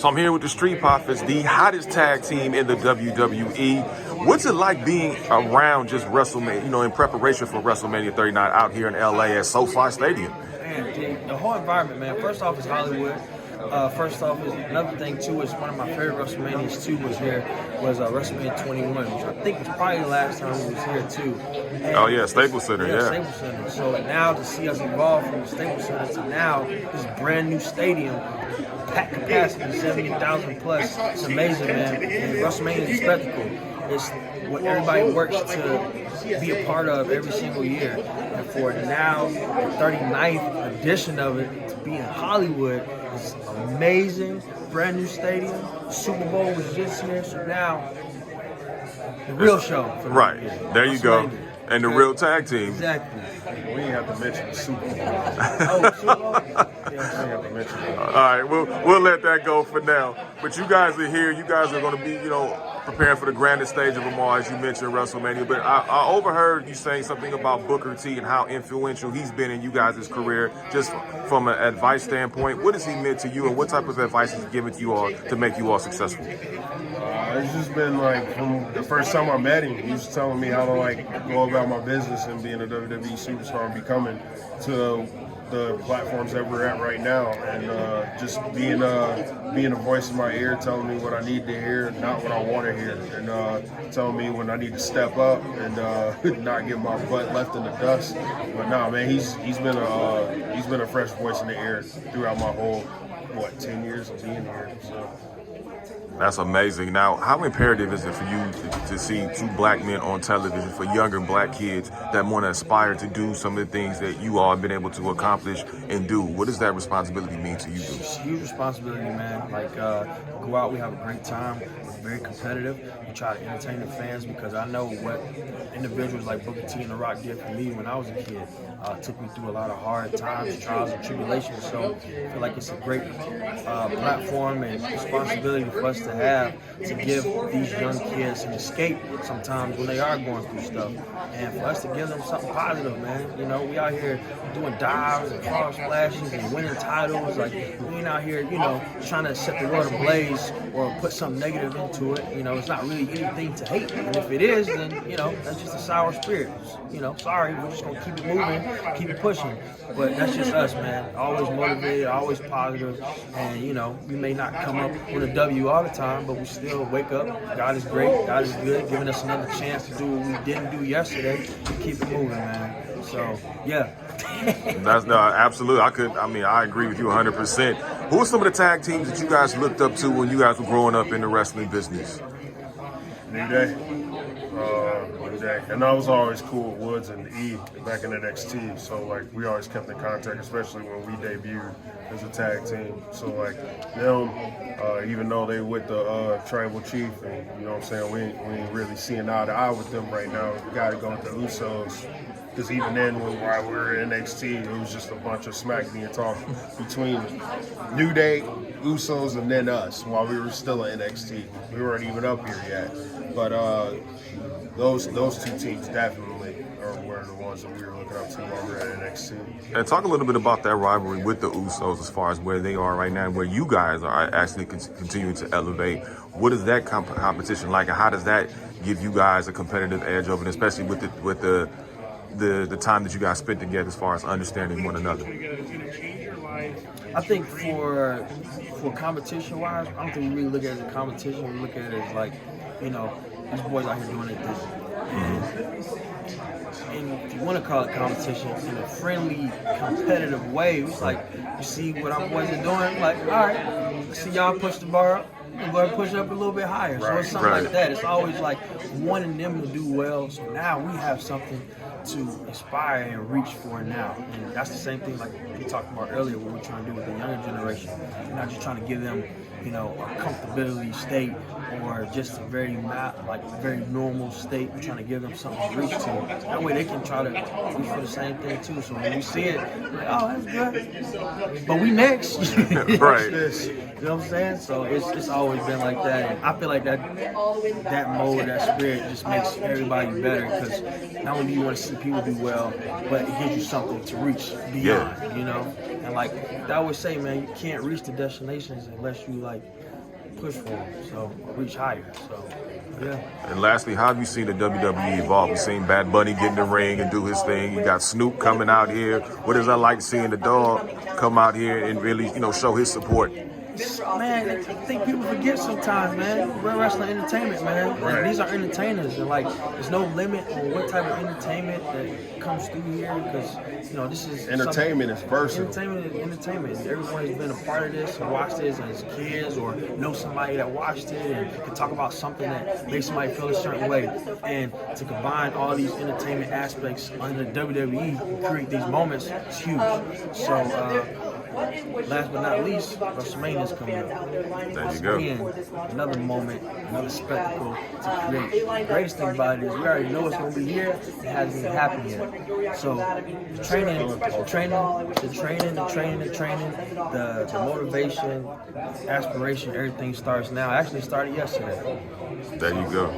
So I'm here with the Street Profits, the hottest tag team in the WWE. What's it like being around just WrestleMania, in preparation for WrestleMania 39 out here in LA at SoFi Stadium? Man, the whole environment, man. First off, it's Hollywood. First off, is another thing too is one of my favorite WrestleManias too was WrestleMania 21, which I think was probably the last time we was here too. And oh yeah, Staples Center, yeah. Staples Center. So now to see us evolve from the Staples Center to now this brand new stadium, packed capacity, 70,000 plus. It's amazing, man. And WrestleMania is a spectacle. It's what everybody works to be a part of every single year. And for now, the 39th edition of it to be in Hollywood is amazing. Brand new stadium. Super Bowl was just here, so now the real show. Right. There you go. And the real tag team. Exactly. We didn't have to mention the Super Bowl. Oh, Super Bowl? Yeah, we didn't have to mention it. All right, we'll let that go for now. But you guys are here. You guys are going to be, preparing for the grandest stage of them all, as you mentioned, WrestleMania. But I overheard you saying something about Booker T and how influential he's been in you guys' career, just from an advice standpoint. What has he meant to you, and what type of advice has he given to you all to make you all successful? It's just been from the first time I met him, he was telling me how to go about my business and being a WWE superstar and becoming to the platforms that we're at right now, and just being a voice in my ear, telling me what I need to hear, not what I want to hear, and telling me when I need to step up and not get my butt left in the dust. But no, man, he's been a fresh voice in the ear throughout my whole 10 years of being here. So. That's amazing. Now, how imperative is it for you to see two black men on television, for younger black kids that want to aspire to do some of the things that you all have been able to accomplish and do? What does that responsibility mean to you? It's a huge responsibility, man. Go out, we have a great time. We're very competitive. We try to entertain the fans because I know what individuals like Booker T and The Rock did for me when I was a kid. Took me through a lot of hard times, trials, and tribulations. So I feel like it's a great platform and responsibility for us to have to give these young kids an escape sometimes when they are going through stuff, and for us to give them something positive, man. We out here doing dives and frog splashes and winning titles. We ain't out here, trying to set the world ablaze or put something negative into it. It's not really anything to hate, and if it is, then that's just a sour spirit. Sorry, we're just gonna keep it moving, keep it pushing. But that's just us, man. Always motivated, always positive, and we may not come up with a W all the time, but we still wake up. God is great, God is good, giving us another chance to do what we didn't do yesterday. Keep it moving, man. So yeah. That's absolutely. I agree with you 100%. Who are some of the tag teams that you guys looked up to when you guys were growing up in the wrestling business? New Day. And I was always cool with Woods and E back in NXT, so we always kept in contact, especially when we debuted as a tag team. So them, even though they with the tribal chief, and we ain't really seeing eye to eye with them right now. We got to go with the Usos. Because even then, while we were in NXT, it was just a bunch of smack being talked between New Day, Usos, and then us while we were still in NXT. We weren't even up here yet. But those two teams definitely were the ones that we were looking up to while we were at NXT. And talk a little bit about that rivalry with the Usos as far as where they are right now and where you guys are actually continuing to elevate. What is that competition like, and how does that give you guys a competitive edge over it, especially with the time that you guys spent together as far as understanding one another? I think for competition-wise, I don't think we really look at it as a competition. We look at it as these boys out here doing it this. And if you want to call it competition, in a friendly, competitive way, it's you see what our boys are doing, all right, let's see y'all push the bar up. We're going to push it up a little bit higher. So it's something like that. It's always wanting them to do well. So now we have something to aspire and reach for now. And that's the same thing we talked about earlier, what we're trying to do with the younger generation. We're not just trying to give them, a comfortability state or just a very normal state. We're trying to give them something to reach to. That way they can try to reach for the same thing too. So when we see it, we're like, oh, that's good. But we next. Right. You know what I'm saying? So it's always been like that. And I feel like that mode, that spirit just makes everybody better, because not only do you want to see people do well, but it gives you something to reach beyond, And like I always say, man, you can't reach the destinations unless you like push for them. So reach higher. So yeah. And lastly, how have you seen the WWE evolve? We've seen Bad Bunny get in the ring and do his thing. You got Snoop coming out here. What is that like seeing the dog come out here and really, show his support? Man, I think people forget sometimes, man. We're wrestling entertainment, man. Like, these are entertainers, and like, there's no limit on what type of entertainment that comes through here because, this is Entertainment is versatile. Entertainment is entertainment. Everyone has been a part of this, or watched this as kids, or know somebody that watched it and can talk about something that makes somebody feel a certain way. And to combine all these entertainment aspects under WWE and create these moments is huge. So, last but not least, WrestleMania is coming up. There you go. Again, another moment, another spectacle to create. The greatest thing about it is we already know it's going to be here. It hasn't even happened yet. So the training, the motivation, aspiration, everything starts now. Actually, it started yesterday. There you go.